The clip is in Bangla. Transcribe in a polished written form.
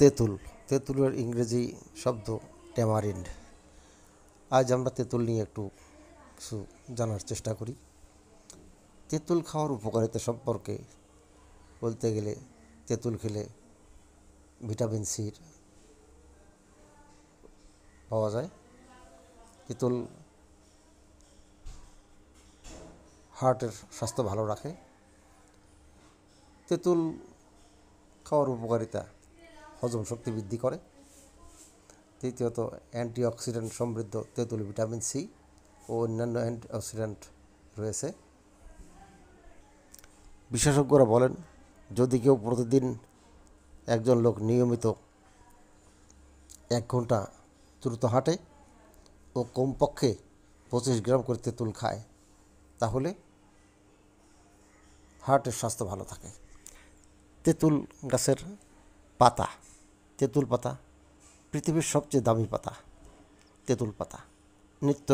তেঁতুল, তেঁতুলের ইংরেজি শব্দ ট্যামারিন্ড। আজ আমরা তেঁতুল নিয়ে একটু কিছু জানার চেষ্টা করি। তেঁতুল খাওয়ার উপকারিতা সম্পর্কে বলতে গেলে তেঁতুল খেলে ভিটামিন সির পাওয়া যায়। তেঁতুল হার্টের স্বাস্থ্য ভালো রাখে। তেঁতুল খাওয়ার উপকারিতা হজম শক্তি বৃদ্ধি করে। তৃতীয়ত অ্যান্টিঅক্সিডেন্ট সমৃদ্ধ তেঁতুল ভিটামিন সি ও অন্যান্য অ্যান্টিঅক্সিডেন্ট রয়েছে। বিশেষজ্ঞরা বলেন, যদি কেউ প্রতিদিন একজন লোক নিয়মিত 1 ঘন্টা দ্রুত হাঁটে ও কমপক্ষে 25 গ্রাম করে তেঁতুল খায়, তাহলে হার্টের স্বাস্থ্য ভালো থাকে। তেঁতুল গাছের পাতা, তেঁতুল পাতা পৃথিবীর সবচেয়ে দামি পাতা। তেঁতুল পাতা নিত্য